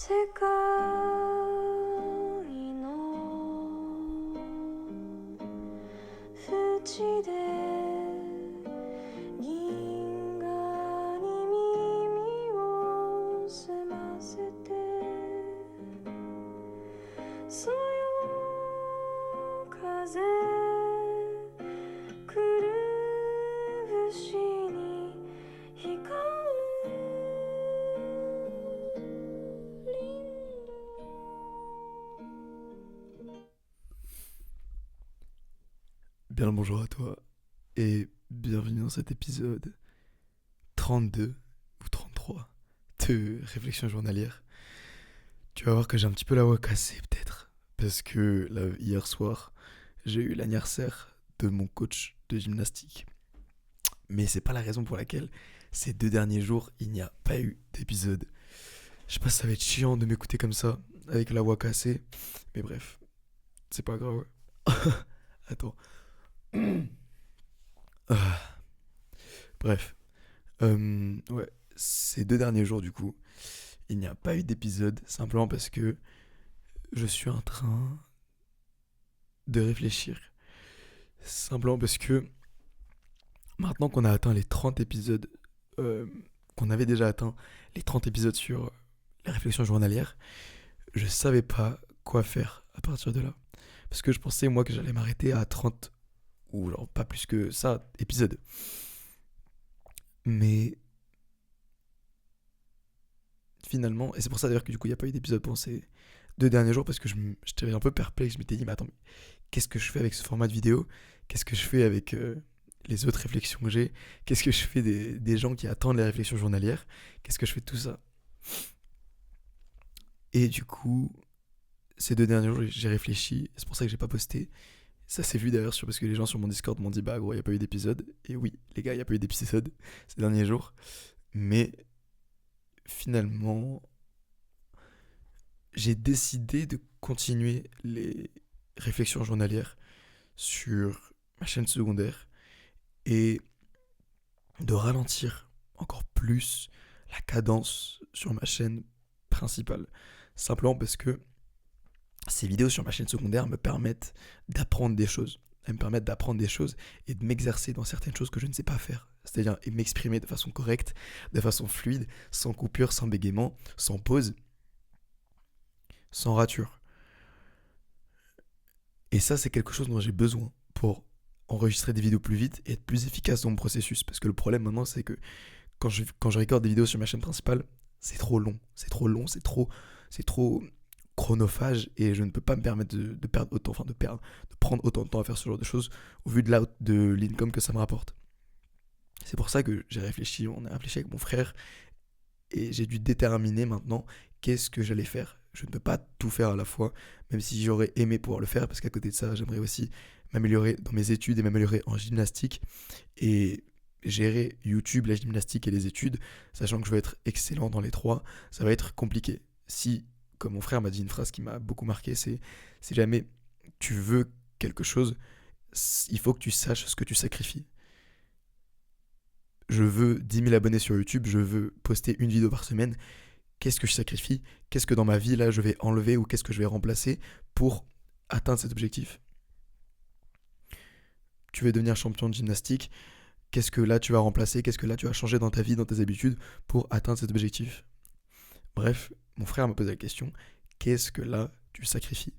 世界の淵で銀河に耳を澄ませてそよ風くるぶしに光るBien le bonjour à toi et bienvenue dans cet épisode 32 ou 33 de Réflexion journalière. Tu vas voir que j'ai un petit peu la voix cassée peut-être parce que là, hier soir j'ai eu l'anniversaire de mon coach de gymnastique. Mais c'est pas la raison pour laquelle ces 2 derniers jours il n'y a pas eu d'épisode. Je sais pas si ça va être chiant de m'écouter comme ça avec la voix cassée, mais bref, c'est pas grave. Attends. Ah, bref, ouais, ces 2 derniers jours du coup, il n'y a pas eu d'épisode simplement parce que je suis en train de réfléchir. Simplement parce que maintenant qu'on a atteint les 30 épisodes, qu'on avait déjà atteint les 30 épisodes sur les réflexions journalières, je savais pas quoi faire à partir de là. Parce que je pensais moi que j'allais m'arrêter à 30 ou genre pas plus que ça épisodes. Mais finalement, et c'est pour ça d'ailleurs que du coup il n'y a pas eu d'épisode pendant ces 2 derniers jours parce que j'étais un peu perplexe, je m'étais dit mais attends, mais qu'est-ce que je fais avec ce format de vidéo? Qu'est-ce que je fais avec les autres réflexions que j'ai? Qu'est-ce que je fais des gens qui attendent les réflexions journalières? Qu'est-ce que je fais de tout ça? Et du coup, ces 2 derniers jours j'ai réfléchi, c'est pour ça que j'ai pas posté. Ça s'est vu d'ailleurs parce que les gens sur mon Discord m'ont dit bah gros il n'y a pas eu d'épisode. Et oui les gars il n'y a pas eu d'épisode ces derniers jours. Mais finalement j'ai décidé de continuer les réflexions journalières sur ma chaîne secondaire et de ralentir encore plus la cadence sur ma chaîne principale. Simplement parce que ces vidéos sur ma chaîne secondaire me permettent d'apprendre des choses. Elles me permettent d'apprendre des choses et de m'exercer dans certaines choses que je ne sais pas faire. C'est-à-dire m'exprimer de façon correcte, de façon fluide, sans coupure, sans bégaiement, sans pause, sans rature. Et ça, c'est quelque chose dont j'ai besoin pour enregistrer des vidéos plus vite et être plus efficace dans mon processus. Parce que le problème maintenant, c'est que quand je recorde des vidéos sur ma chaîne principale, c'est trop long. C'est trop long, c'est trop chronophage et je ne peux pas me permettre de perdre autant, enfin de prendre autant de temps à faire ce genre de choses au vu de l'income que ça me rapporte. C'est pour ça que on a réfléchi avec mon frère et j'ai dû déterminer maintenant qu'est-ce que j'allais faire. Je ne peux pas tout faire à la fois, même si j'aurais aimé pouvoir le faire, parce qu'à côté de ça, j'aimerais aussi m'améliorer dans mes études et m'améliorer en gymnastique et gérer YouTube, la gymnastique et les études, sachant que je veux être excellent dans les trois, ça va être compliqué. Si, comme mon frère m'a dit une phrase qui m'a beaucoup marqué, c'est si jamais tu veux quelque chose, il faut que tu saches ce que tu sacrifies. Je veux 10 000 abonnés sur YouTube, je veux poster une vidéo par semaine. Qu'est-ce que je sacrifie? Qu'est-ce que dans ma vie, là, je vais enlever ou qu'est-ce que je vais remplacer pour atteindre cet objectif? Tu veux devenir champion de gymnastique, qu'est-ce que là tu vas remplacer? Qu'est-ce que là tu vas changer dans ta vie, dans tes habitudes pour atteindre cet objectif? Bref, mon frère m'a posé la question, qu'est-ce que là tu sacrifies?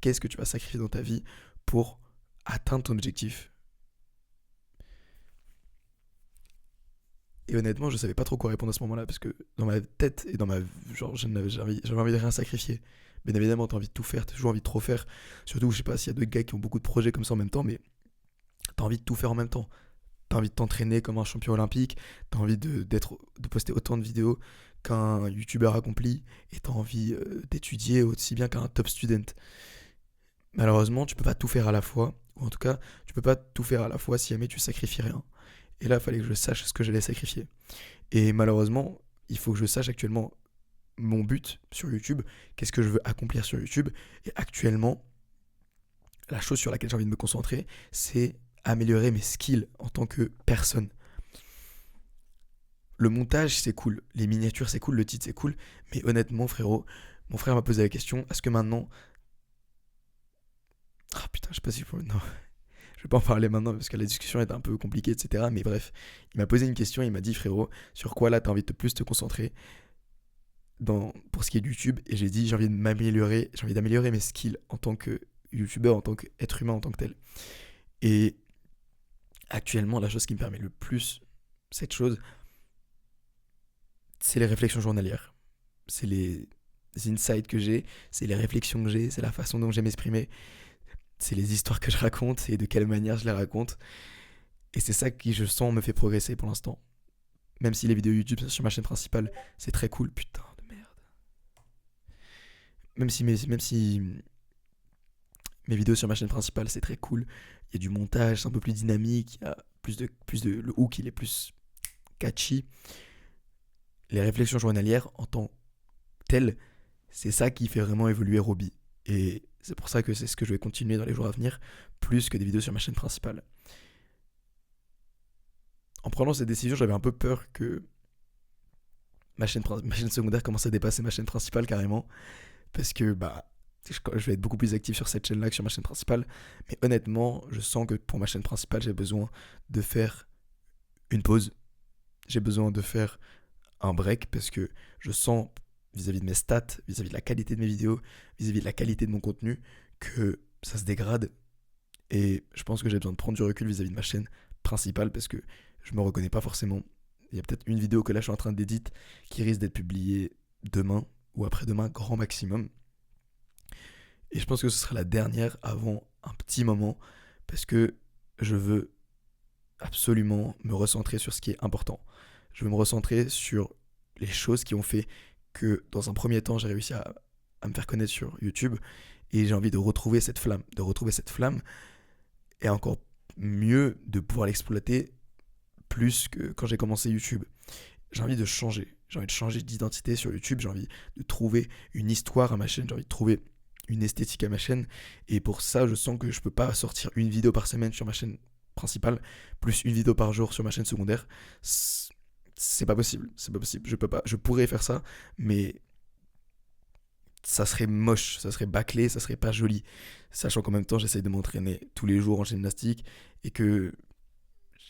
Qu'est-ce que tu vas sacrifier dans ta vie pour atteindre ton objectif? Et honnêtement, je savais pas trop quoi répondre à ce moment-là, parce que dans ma tête et dans ma... Genre, j'avais envie de rien sacrifier. Bien évidemment, t'as envie de tout faire, t'as toujours envie de trop faire. Surtout, je sais pas s'il y a deux gars qui ont beaucoup de projets comme ça en même temps, mais t'as envie de tout faire en même temps. T'as envie de t'entraîner comme un champion olympique, t'as envie de poster autant de vidéos qu'un youtubeur accompli, et t'as envie d'étudier aussi bien qu'un top student. Malheureusement, tu peux pas tout faire à la fois, ou en tout cas, tu peux pas tout faire à la fois si jamais tu sacrifies rien. Et là, il fallait que je sache ce que j'allais sacrifier. Et malheureusement, il faut que je sache actuellement mon but sur YouTube, qu'est-ce que je veux accomplir sur YouTube. Et actuellement, la chose sur laquelle j'ai envie de me concentrer, c'est améliorer mes skills en tant que personne. le montage c'est cool, les miniatures c'est cool, le titre c'est cool, mais honnêtement frérot, mon frère m'a posé la question, est-ce que maintenant... Ah putain, je sais pas si... Non, je vais pas en parler maintenant parce que la discussion est un peu compliquée, etc. Mais bref, il m'a posé une question, il m'a dit frérot, sur quoi là t'as envie de plus te concentrer pour ce qui est de YouTube? Et j'ai dit j'ai envie d'améliorer mes skills en tant que YouTubeur, en tant qu'être humain, en tant que tel. Et actuellement, la chose qui me permet le plus cette chose, c'est les réflexions journalières. C'est les insights que j'ai, c'est les réflexions que j'ai, c'est la façon dont j'aime m'exprimer, c'est les histoires que je raconte et de quelle manière je les raconte. Et c'est ça qui, je sens, me fait progresser pour l'instant. Même si les vidéos YouTube sur ma chaîne principale, c'est très cool, putain de merde. Même si mes vidéos sur ma chaîne principale, c'est très cool. Il y a du montage, c'est un peu plus dynamique, il y a le hook, il est plus catchy. Les réflexions journalières, en tant que telles, c'est ça qui fait vraiment évoluer Roby. Et c'est pour ça que c'est ce que je vais continuer dans les jours à venir, plus que des vidéos sur ma chaîne principale. En prenant cette décision, j'avais un peu peur que ma chaîne secondaire commence à dépasser ma chaîne principale carrément. Parce que je vais être beaucoup plus actif sur cette chaîne-là que sur ma chaîne principale. Mais honnêtement, je sens que pour ma chaîne principale, j'ai besoin de faire une pause. J'ai besoin de faire un break parce que je sens vis-à-vis de mes stats, vis-à-vis de la qualité de mes vidéos, vis-à-vis de la qualité de mon contenu, que ça se dégrade. Et je pense que j'ai besoin de prendre du recul vis-à-vis de ma chaîne principale parce que je me reconnais pas forcément. Il y a peut-être une vidéo que là je suis en train d'éditer qui risque d'être publiée demain ou après-demain, grand maximum. Et je pense que ce sera la dernière avant un petit moment parce que je veux absolument me recentrer sur ce qui est important. Je veux me recentrer sur les choses qui ont fait que dans un premier temps j'ai réussi à me faire connaître sur YouTube et j'ai envie de retrouver cette flamme, et encore mieux de pouvoir l'exploiter plus que quand j'ai commencé YouTube. J'ai envie de changer d'identité sur YouTube, j'ai envie de trouver une histoire à ma chaîne, j'ai envie de trouver une esthétique à ma chaîne, et pour ça je sens que je peux pas sortir une vidéo par semaine sur ma chaîne principale, plus une vidéo par jour sur ma chaîne secondaire. C'est pas possible, je peux pas, je pourrais faire ça, mais ça serait moche, ça serait bâclé, ça serait pas joli, sachant qu'en même temps j'essaye de m'entraîner tous les jours en gymnastique, et que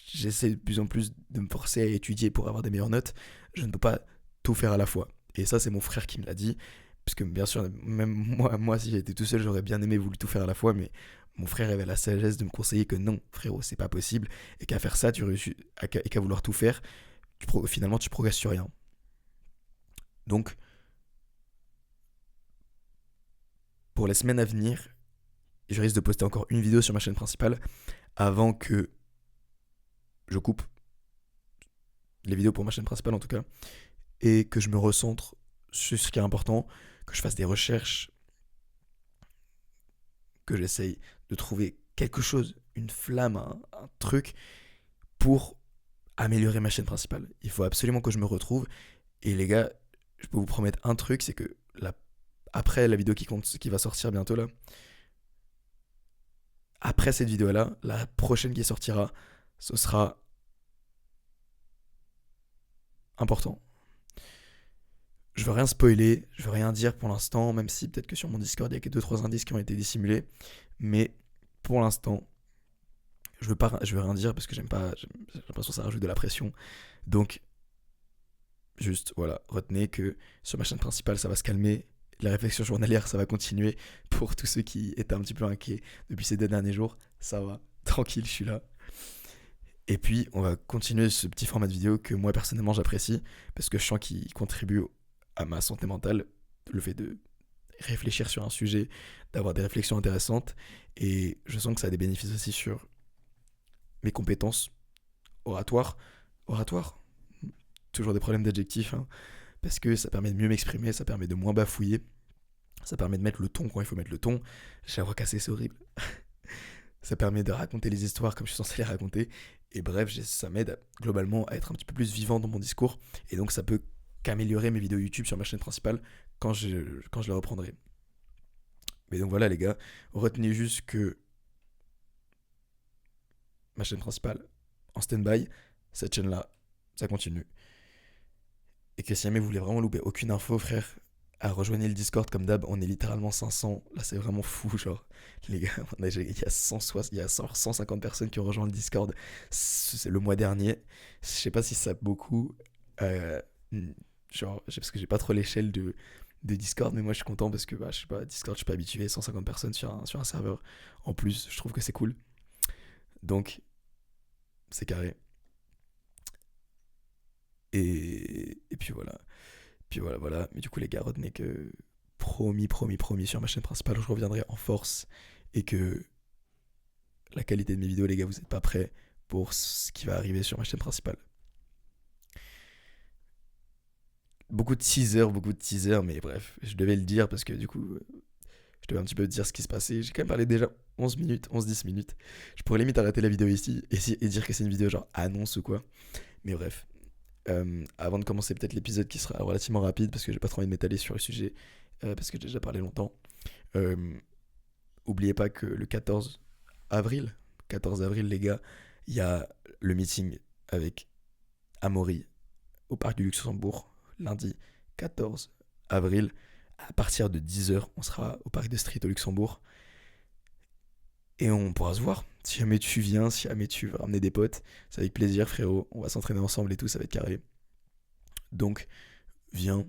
j'essaie de plus en plus de me forcer à étudier pour avoir des meilleures notes. Je ne peux pas tout faire à la fois. Et ça, c'est mon frère qui me l'a dit. Parce que bien sûr, même moi si j'étais tout seul, j'aurais bien aimé vouloir tout faire à la fois. Mais mon frère avait la sagesse de me conseiller que non, frérot, c'est pas possible. Et qu'à faire ça, et qu'à vouloir tout faire, finalement, tu progresses sur rien. Donc, pour les semaines à venir, je risque de poster encore une vidéo sur ma chaîne principale avant que je coupe les vidéos pour ma chaîne principale en tout cas, et que je me recentre sur ce qui est important, que je fasse des recherches, que j'essaye de trouver quelque chose, une flamme, un truc pour améliorer ma chaîne principale. Il faut absolument que je me retrouve, et les gars, je peux vous promettre un truc, c'est que après la vidéo qui va sortir bientôt là, après cette vidéo là, la prochaine qui sortira, ce sera important. Je veux rien spoiler, je veux rien dire pour l'instant, même si peut-être que sur mon Discord il y a que 2-3 indices qui ont été dissimulés. Mais pour l'instant, je veux rien dire parce que j'ai l'impression que ça rajoute de la pression. Donc, juste, voilà, retenez que sur ma chaîne principale ça va se calmer. La réflexion journalière ça va continuer. Pour tous ceux qui étaient un petit peu inquiets depuis ces 2 derniers jours, ça va, tranquille, je suis là. Et puis, on va continuer ce petit format de vidéo que moi personnellement j'apprécie parce que je sens qu'il contribue à ma santé mentale, le fait de réfléchir sur un sujet, d'avoir des réflexions intéressantes, et je sens que ça a des bénéfices aussi sur mes compétences oratoires, toujours des problèmes d'adjectifs, hein, parce que ça permet de mieux m'exprimer, ça permet de moins bafouiller, ça permet de mettre le ton quand il faut mettre le ton. J'ai la voix cassée, c'est horrible. Ça permet de raconter les histoires comme je suis censé les raconter, et bref, ça m'aide globalement à être un petit peu plus vivant dans mon discours, et donc ça peut qu'améliorer mes vidéos YouTube sur ma chaîne principale quand je les reprendrai. Mais donc voilà les gars, retenez juste que ma chaîne principale en stand-by, cette chaîne-là, ça continue. Et que si jamais vous voulez vraiment louper aucune info, frère, rejoignez le Discord comme d'hab. On est littéralement 500. Là, c'est vraiment fou, genre. Les gars, il y a 160, il y a 150 personnes qui ont rejoint le Discord. C'est le mois dernier. Je sais pas si ça beaucoup. Euh, genre, parce que j'ai pas trop l'échelle de Discord, mais moi je suis content parce que, bah, je sais pas, Discord, je suis pas habitué. 150 personnes sur un serveur. En plus, je trouve que c'est cool. Donc, c'est carré. Et puis voilà. Puis voilà, voilà. Mais du coup, les gars, retenez que promis, promis, promis, sur ma chaîne principale, je reviendrai en force. Et que la qualité de mes vidéos, les gars, vous n'êtes pas prêts pour ce qui va arriver sur ma chaîne principale. Beaucoup de teasers, mais bref, je devais le dire parce que du coup, je devais un petit peu dire ce qui se passait. J'ai quand même parlé déjà 11 minutes, 11-10 minutes. Je pourrais limite arrêter la vidéo ici et dire que c'est une vidéo genre annonce ou quoi. Mais bref, avant de commencer peut-être l'épisode qui sera relativement rapide parce que j'ai pas trop envie de m'étaler sur le sujet parce que j'ai déjà parlé longtemps. Euh, Oubliez pas que le 14 avril les gars, il y a le meeting avec Amaury au parc du Luxembourg, lundi 14 avril. À partir de 10h, on sera au parc de Street au Luxembourg et on pourra se voir. Si jamais tu viens, si jamais tu veux ramener des potes, c'est avec plaisir frérot, on va s'entraîner ensemble et tout, ça va être carré. Donc, viens,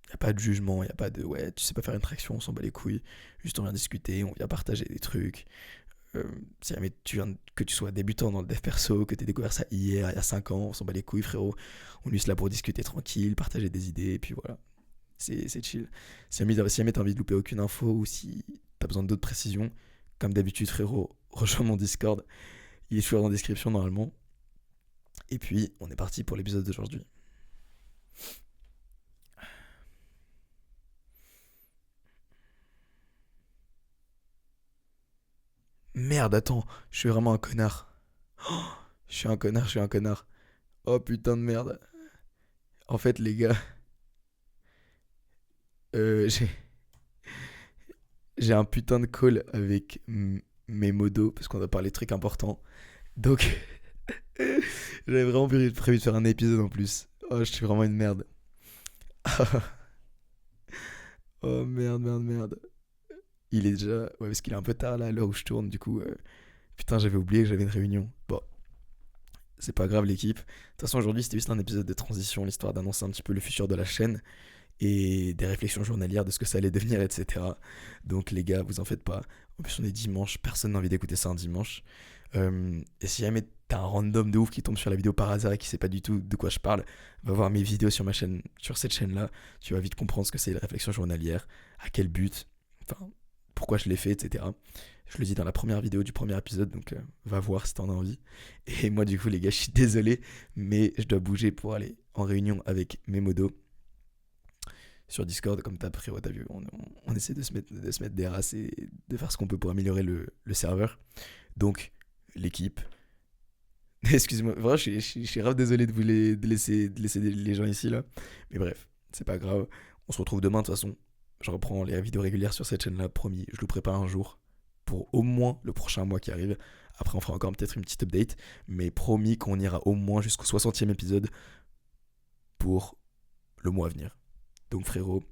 y a pas de jugement, y a pas de ouais, tu sais pas faire une traction, on s'en bat les couilles. Juste on vient discuter, on vient partager des trucs. Si jamais que tu sois débutant dans le dev perso, que tu aies découvert ça hier, il y a 5 ans, on s'en bat les couilles frérot. On est juste là pour discuter tranquille, partager des idées, et puis voilà. C'est chill. Si jamais t'as envie de louper aucune info ou si t'as besoin d'autres précisions, comme d'habitude frérot, rejoins mon Discord. Il est toujours dans la description normalement. Et puis on est parti pour l'épisode d'aujourd'hui. Merde, attends, je suis vraiment un connard. Oh, je suis un connard, je suis un connard. Oh putain de merde. En fait, les gars, j'ai un putain de call avec mes modos parce qu'on doit parler de trucs importants. Donc, j'avais vraiment prévu de faire un épisode en plus. Oh, je suis vraiment une merde. Oh merde, merde, merde. Il est déjà. Ouais, parce qu'il est un peu tard là, à l'heure où je tourne. Du coup, putain, j'avais oublié que j'avais une réunion. Bon, c'est pas grave, l'équipe. De toute façon, aujourd'hui, c'était juste un épisode de transition, l'histoire d'annoncer un petit peu le futur de la chaîne et des réflexions journalières de ce que ça allait devenir, etc. Donc les gars, vous en faites pas. En plus, on est dimanche, personne n'a envie d'écouter ça un dimanche. Et si jamais t'as un random de ouf qui tombe sur la vidéo par hasard et qui sait pas du tout de quoi je parle, va voir mes vidéos sur ma chaîne, sur cette chaîne-là. Tu vas vite comprendre ce que c'est les réflexions journalières, à quel but, enfin, pourquoi je l'ai fait, etc. Je le dis dans la première vidéo du premier épisode, donc va voir si t'en as envie. Et moi, du coup, les gars, je suis désolé, mais je dois bouger pour aller en réunion avec mes modos sur Discord, comme t'as vu, on essaie de se mettre des races et de faire ce qu'on peut pour améliorer le serveur. Donc, l'équipe. Excuse-moi, vraiment, je suis grave désolé de laisser les gens ici, là. Mais bref, c'est pas grave. On se retrouve demain, de toute façon. Je reprends les vidéos régulières sur cette chaîne-là, promis. Je le prépare un jour pour au moins le prochain mois qui arrive. Après, on fera encore peut-être une petite update. Mais promis qu'on ira au moins jusqu'au 60e épisode pour le mois à venir. Donc frérot,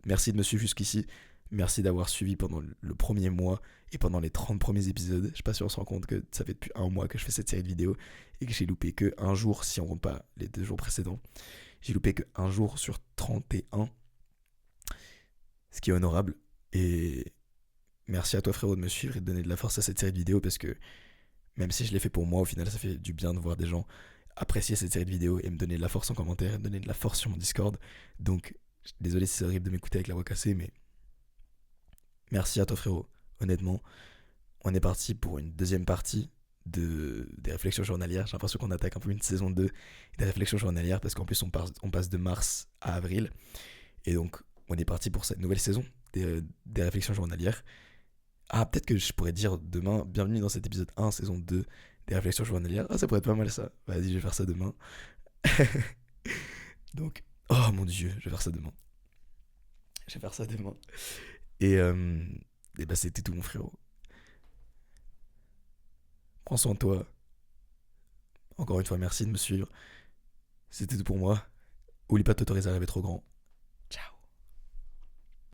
merci de me suivre jusqu'ici. Merci d'avoir suivi pendant le premier mois et pendant les 30 premiers épisodes. Je sais pas si on se rend compte que ça fait depuis un mois que je fais cette série de vidéos et que j'ai loupé que un jour, si on compte pas les 2 jours précédents. J'ai loupé que un jour sur 31, ce qui est honorable. Et merci à toi frérot de me suivre et de donner de la force à cette série de vidéos parce que même si je l'ai fait pour moi, au final ça fait du bien de voir des gens apprécier cette série de vidéos et me donner de la force en commentaire et me donner de la force sur mon Discord. Donc désolé si c'est horrible de m'écouter avec la voix cassée, mais merci à toi frérot. Honnêtement, on est parti pour une deuxième partie des réflexions journalières. J'ai l'impression qu'on attaque un peu une saison 2 des réflexions journalières parce qu'en plus on passe de mars à avril. Et donc on est parti pour cette nouvelle saison des réflexions journalières. Ah, peut-être que je pourrais dire demain, bienvenue dans cet épisode 1, saison 2 des réflexions journalières. Ah, ça pourrait être pas mal ça. Vas-y, je vais faire ça demain. Donc, oh mon dieu, je vais faire ça demain. Je vais faire ça demain. Et bah, c'était tout, mon frérot. Prends soin de toi. Encore une fois, merci de me suivre. C'était tout pour moi. Oublie pas de t'autoriser à rêver trop grand.